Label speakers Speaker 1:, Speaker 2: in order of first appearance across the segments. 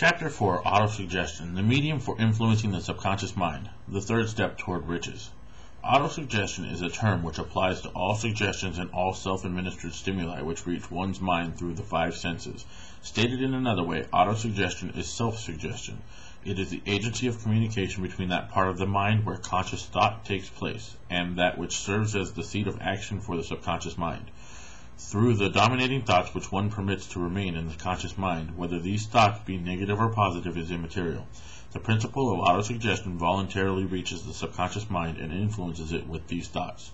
Speaker 1: Chapter 4, Autosuggestion, the medium for influencing the subconscious mind, the third step toward riches. Autosuggestion is a term which applies to all suggestions and all self-administered stimuli which reach one's mind through the five senses. Stated in another way, autosuggestion is self-suggestion. It is the agency of communication between that part of the mind where conscious thought takes place and that which serves as the seat of action for the subconscious mind. Through the dominating thoughts which one permits to remain in the conscious mind, whether these thoughts be negative or positive is immaterial. The principle of autosuggestion voluntarily reaches the subconscious mind and influences it with these thoughts.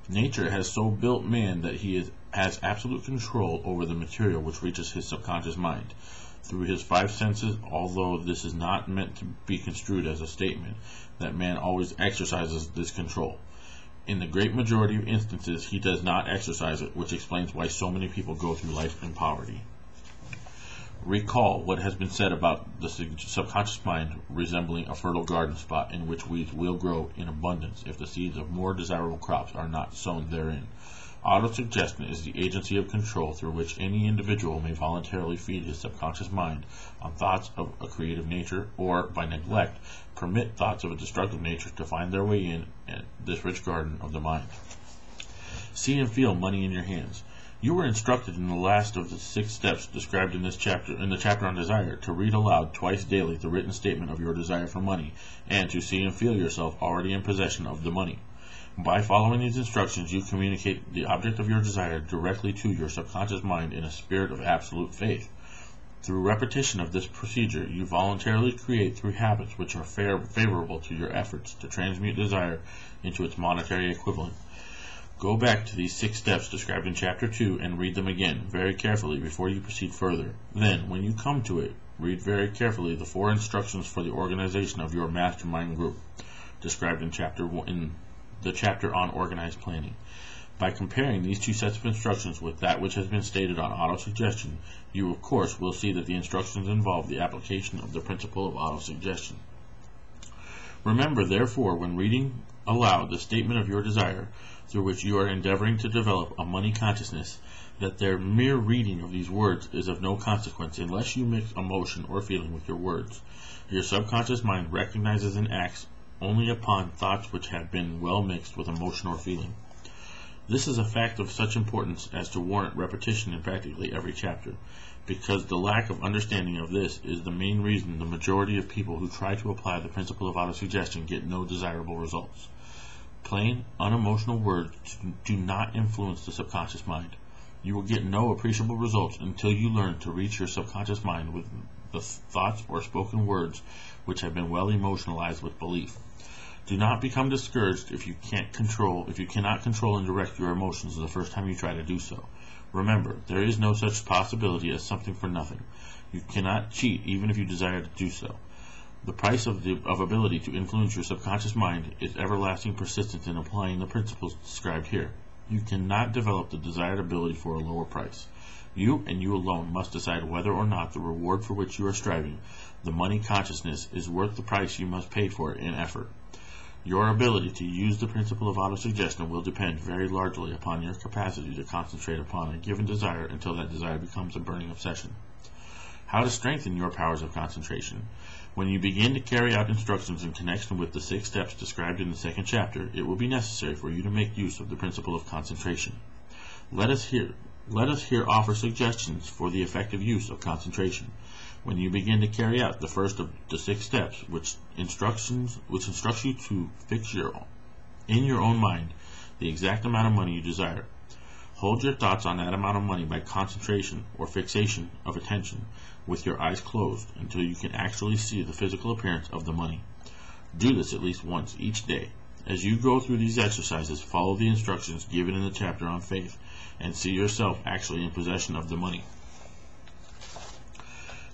Speaker 1: Nature has so built man that he has absolute control over the material which reaches his subconscious mind through his five senses, although this is not meant to be construed as a statement that man always exercises this control. In the great majority of instances, he does not exercise it, which explains why so many people go through life in poverty. Recall what has been said about the subconscious mind resembling a fertile garden spot in which weeds will grow in abundance if the seeds of more desirable crops are not sown therein. Autosuggestion is the agency of control through which any individual may voluntarily feed his subconscious mind on thoughts of a creative nature, or, by neglect, permit thoughts of a destructive nature to find their way in this rich garden of the mind. See and feel money in your hands. You were instructed in the last of the 6 steps described in the chapter on desire, to read aloud twice daily the written statement of your desire for money, and to see and feel yourself already in possession of the money. By following these instructions, you communicate the object of your desire directly to your subconscious mind in a spirit of absolute faith. Through repetition of this procedure, you voluntarily create through habits which are favorable to your efforts to transmute desire into its monetary equivalent. Go back to these 6 steps described in Chapter 2 and read them again very carefully before you proceed further. Then, when you come to it, read very carefully the 4 instructions for the organization of your mastermind group, described in the chapter on organized planning. By comparing these 2 sets of instructions with that which has been stated on autosuggestion, you of course will see that the instructions involve the application of the principle of autosuggestion. Remember, therefore, when reading aloud the statement of your desire, through which you are endeavoring to develop a money consciousness, that their mere reading of these words is of no consequence unless you mix emotion or feeling with your words. Your subconscious mind recognizes and acts only upon thoughts which have been well mixed with emotion or feeling. This is a fact of such importance as to warrant repetition in practically every chapter, because the lack of understanding of this is the main reason the majority of people who try to apply the principle of autosuggestion get no desirable results. Plain, unemotional words do not influence the subconscious mind. You will get no appreciable results until you learn to reach your subconscious mind with the thoughts or spoken words which have been well emotionalized with belief. Do not become discouraged if you cannot control and direct your emotions the first time you try to do so. Remember, there is no such possibility as something for nothing. You cannot cheat even if you desire to do so. The price of ability to influence your subconscious mind is everlasting persistence in applying the principles described here. You cannot develop the desired ability for a lower price. You and you alone must decide whether or not the reward for which you are striving, the money consciousness, is worth the price you must pay for it in effort. Your ability to use the principle of autosuggestion will depend very largely upon your capacity to concentrate upon a given desire until that desire becomes a burning obsession. How to strengthen your powers of concentration. When you begin to carry out instructions in connection with the 6 steps described in the 2nd chapter, it will be necessary for you to make use of the principle of concentration. Let us here offer suggestions for the effective use of concentration. When you begin to carry out the first of the 6 steps, which instructs you to fix in your own mind the exact amount of money you desire, hold your thoughts on that amount of money by concentration or fixation of attention with your eyes closed until you can actually see the physical appearance of the money. Do this at least once each day. As you go through these exercises, follow the instructions given in the chapter on faith and see yourself actually in possession of the money.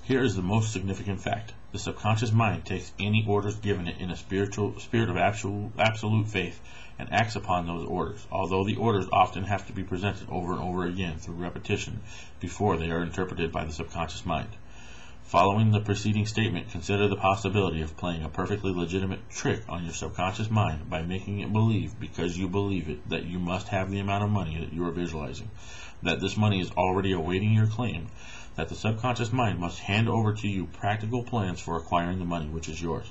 Speaker 1: Here is the most significant fact. The subconscious mind takes any orders given it in a spirit of absolute faith and acts upon those orders, although the orders often have to be presented over and over again through repetition before they are interpreted by the subconscious mind. Following the preceding statement, consider the possibility of playing a perfectly legitimate trick on your subconscious mind by making it believe, because you believe it, that you must have the amount of money that you are visualizing, that this money is already awaiting your claim, that the subconscious mind must hand over to you practical plans for acquiring the money which is yours.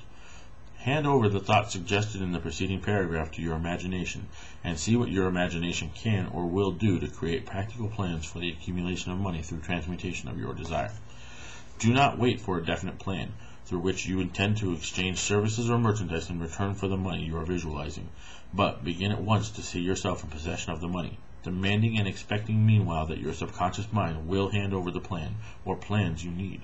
Speaker 1: Hand over the thoughts suggested in the preceding paragraph to your imagination, and see what your imagination can or will do to create practical plans for the accumulation of money through transmutation of your desire. Do not wait for a definite plan through which you intend to exchange services or merchandise in return for the money you are visualizing, but begin at once to see yourself in possession of the money, demanding and expecting meanwhile that your subconscious mind will hand over the plan or plans you need.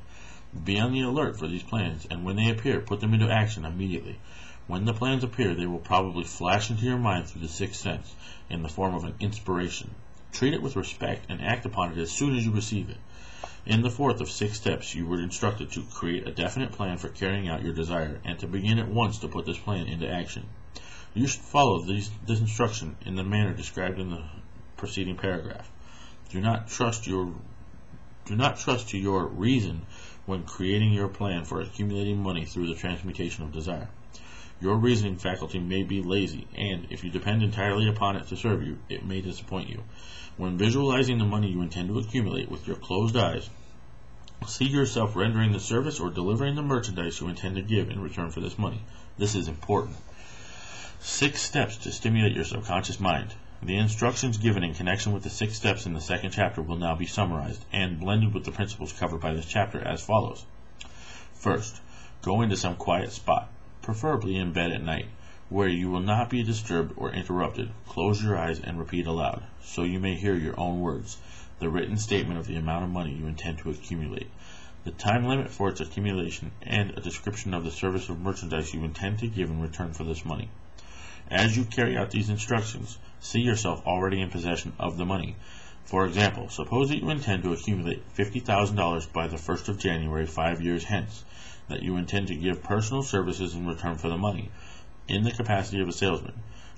Speaker 1: Be on the alert for these plans, and when they appear, put them into action immediately. When the plans appear, they will probably flash into your mind through the sixth sense in the form of an inspiration. Treat it with respect and act upon it as soon as you receive it. In the fourth of 6 steps, you were instructed to create a definite plan for carrying out your desire, and to begin at once to put this plan into action. You should follow this instruction in the manner described in the preceding paragraph. Do not trust to your reason when creating your plan for accumulating money through the transmutation of desire. Your reasoning faculty may be lazy, and if you depend entirely upon it to serve you, it may disappoint you. When visualizing the money you intend to accumulate with your closed eyes, see yourself rendering the service or delivering the merchandise you intend to give in return for this money. This is important. 6 steps to stimulate your subconscious mind. The instructions given in connection with the 6 steps in the second chapter will now be summarized and blended with the principles covered by this chapter as follows. First, go into some quiet spot, preferably in bed at night, where you will not be disturbed or interrupted. Close your eyes and repeat aloud, so you may hear your own words, the written statement of the amount of money you intend to accumulate, the time limit for its accumulation, and a description of the service or merchandise you intend to give in return for this money. As you carry out these instructions, see yourself already in possession of the money. For example, suppose that you intend to accumulate $50,000 by the 1st of January 5 years hence, that you intend to give personal services in return for the money, in the capacity of a salesman.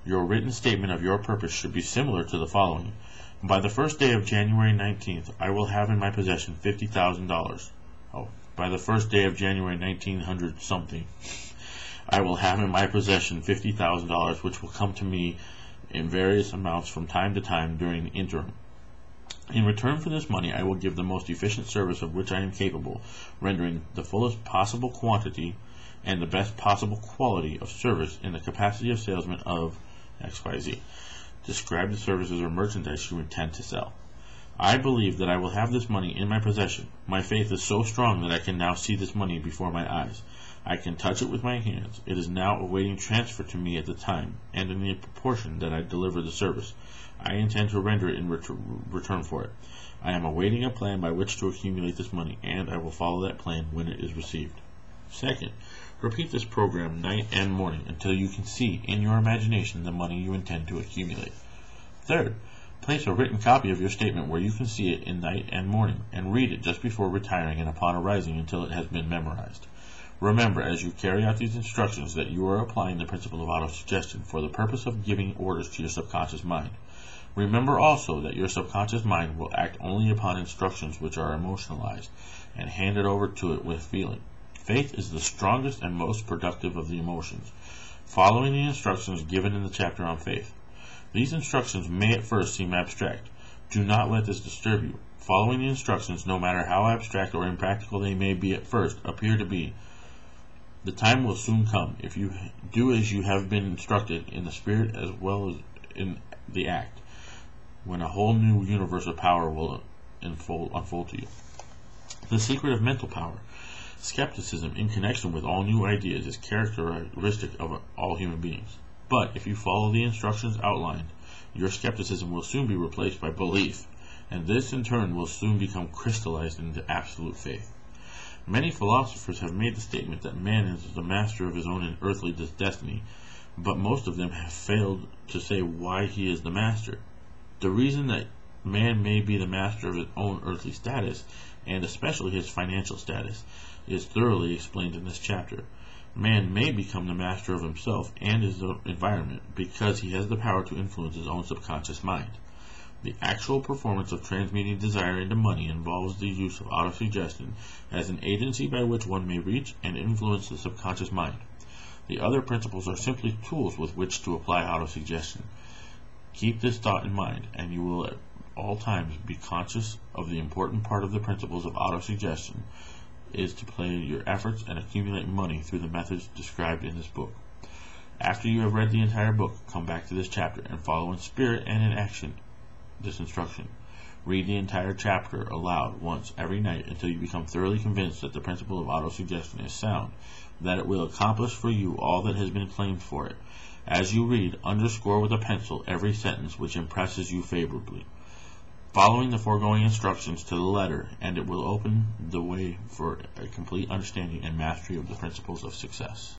Speaker 1: Your written statement of your purpose should be similar to the following. By the first day of January 19th, I will have in my possession $50,000. By the first day of January 1900 something, I will have in my possession $50,000, which will come to me in various amounts from time to time during the interim. In return for this money, I will give the most efficient service of which I am capable, rendering the fullest possible quantity and the best possible quality of service in the capacity of salesman of XYZ. Describe the services or merchandise you intend to sell. I believe that I will have this money in my possession. My faith is so strong that I can now see this money before my eyes. I can touch it with my hands. It is now awaiting transfer to me at the time, and in the proportion that I deliver the service. I intend to render it in return for it. I am awaiting a plan by which to accumulate this money, and I will follow that plan when it is received. Second, repeat this program night and morning until you can see in your imagination the money you intend to accumulate. Third, place a written copy of your statement where you can see it in night and morning, and read it just before retiring and upon arising until it has been memorized. Remember, as you carry out these instructions, that you are applying the principle of autosuggestion for the purpose of giving orders to your subconscious mind. Remember also that your subconscious mind will act only upon instructions which are emotionalized and handed over to it with feeling. Faith is the strongest and most productive of the emotions. Following the instructions given in the chapter on faith. These instructions may at first seem abstract. Do not let this disturb you. Following the instructions, no matter how abstract or impractical they may be at first, appear to be, the time will soon come, if you do as you have been instructed in the spirit as well as in the act, when a whole new universe of power will unfold to you. The secret of mental power. Skepticism in connection with all new ideas is characteristic of all human beings. But if you follow the instructions outlined, your skepticism will soon be replaced by belief, and this in turn will soon become crystallized into absolute faith. Many philosophers have made the statement that man is the master of his own earthly destiny, but most of them have failed to say why he is the master. The reason that man may be the master of his own earthly status, and especially his financial status, is thoroughly explained in this chapter. Man may become the master of himself and his environment because he has the power to influence his own subconscious mind. The actual performance of transmuting desire into money involves the use of autosuggestion as an agency by which one may reach and influence the subconscious mind. The other principles are simply tools with which to apply autosuggestion. Keep this thought in mind, and you will all times be conscious of the important part of the principles of autosuggestion is to play your efforts and accumulate money through the methods described in this book. After you have read the entire book, come back to this chapter and follow in spirit and in action this instruction. Read the entire chapter aloud once every night until you become thoroughly convinced that the principle of autosuggestion is sound, that it will accomplish for you all that has been claimed for it. As you read, underscore with a pencil every sentence which impresses you favorably, following the foregoing instructions to the letter, and it will open the way for a complete understanding and mastery of the principles of success.